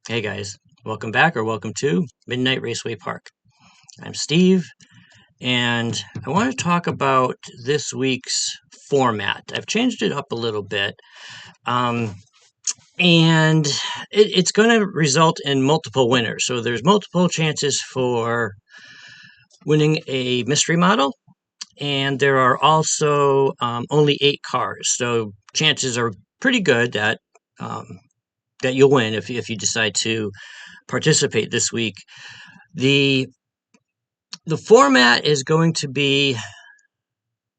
Hey guys, welcome back or welcome to Midnight Raceway Park. I'm Steve, and I want to talk about this week's format. I've changed it up a little bit, um, and it's going to result in multiple winners. So there's multiple chances for winning a mystery model, and there are also only 8 cars. So chances are pretty good um, that you'll win if you decide to participate this week. The the format is going to be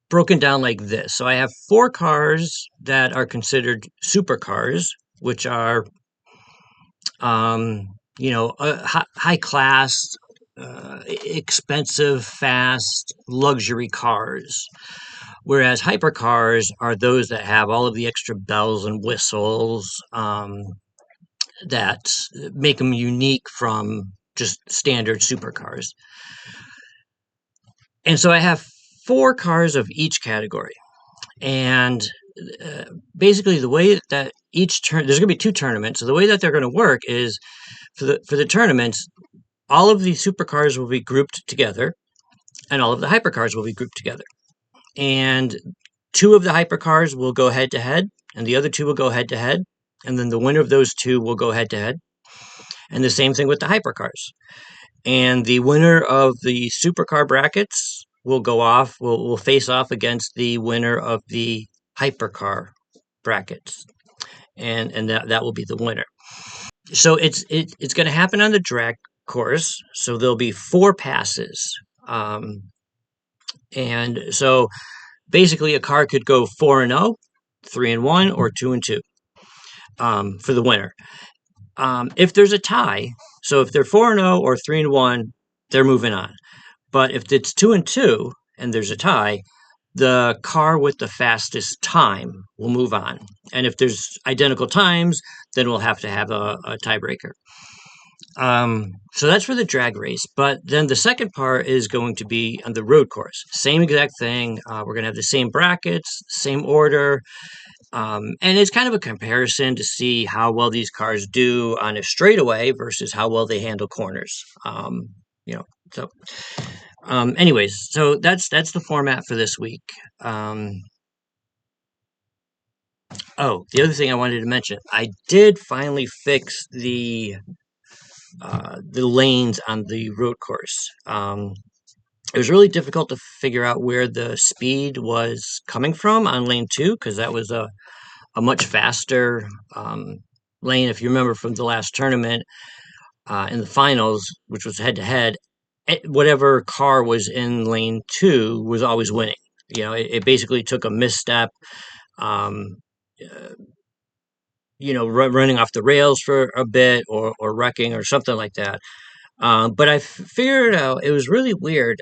broken down like this. So I have 4 cars that are considered supercars, which are, um, high class, expensive, fast, luxury cars. Whereas hypercars are those that have all of the extra bells and whistles that make them unique from just standard supercars. And so I have 4 cars of each category. And basically, the way that there's going to be 2 tournaments. So the way that they're going to work is for the tournaments, all of the supercars will be grouped together, and all of the hypercars will be grouped together. And 2 of the hypercars will go head to head, and the other 2 will go head to head, and then the winner of those 2 will go head to head. And the same thing with the hypercars. And the winner of the supercar brackets will face off against the winner of the hypercar brackets, and that will be the winner. So it's going to happen on the drag course. So there'll be 4 passes, and so basically a car could go 4-0, 3-1, or 2-2 for the winner. If there's a tie, so if they're 4-0 or 3-1, they're moving on. But if it's 2-2 and there's a tie, the car with the fastest time will move on. And if there's identical times, then we'll have to have a tiebreaker. So that's for the drag race. But then the second part is going to be on the road course. Same exact thing. We're going to have the same brackets, same order. And it's kind of a comparison to see how well these cars do on a straightaway versus how well they handle corners. You know, so anyways, so that's the format for this week. Oh, the other thing I wanted to mention, I did finally fix the lanes on the road course. It was really difficult to figure out where the speed was coming from on lane 2 because that was a much faster lane. If you remember from the last tournament in the finals, which was head to head, whatever car was in lane 2 was always winning. It basically took a misstep, um, uh, running off the rails for a bit or wrecking or something like that. But I figured it out. It was really weird.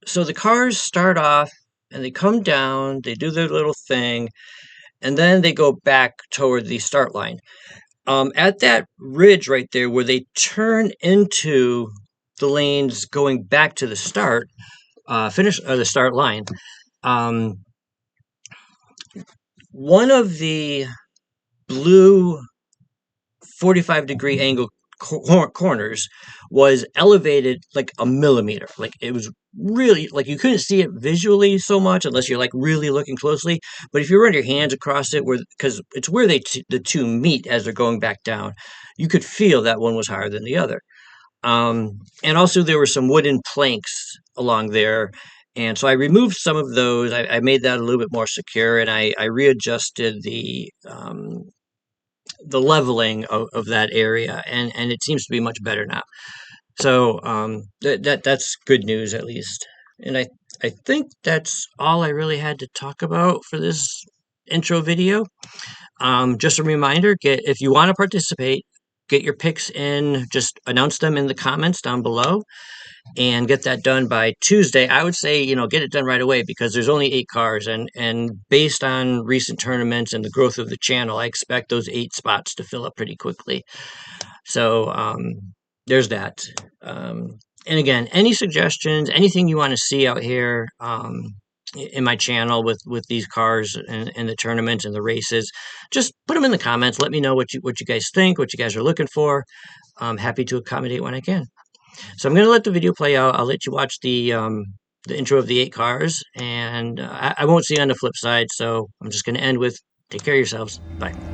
So the cars start off and they come down, they do their little thing, and then they go back toward the start line. At that ridge right there where they turn into the lanes going back to the the start line, one of the blue 45-degree angle corners was elevated like a millimeter. Like it was really like you couldn't see it visually so much unless you're like really looking closely. But if you run your hands across it, because it's where the 2 meet as they're going back down, you could feel that one was higher than the other. And also there were some wooden planks along there. And so I removed some of those. I made that a little bit more secure, and I readjusted the leveling of that area, and it seems to be much better now. So that's good news at least. And I think that's all I really had to talk about for this intro video. Just a reminder, if you want to participate, get your picks in, just announce them in the comments down below and get that done by Tuesday. I would say, get it done right away because there's only 8 cars, and based on recent tournaments and the growth of the channel, I expect those 8 spots to fill up pretty quickly. So there's that. And again, any suggestions, anything you want to see out here, in my channel with these cars and the tournaments and the races, just put them in the comments. Let me know what you guys think, what you guys are looking for. I'm happy to accommodate when I can. So I'm going to let the video play out. I'll let you watch the intro of the 8 cars, and I won't see you on the flip side. So I'm just going to end with take care of yourselves. Bye.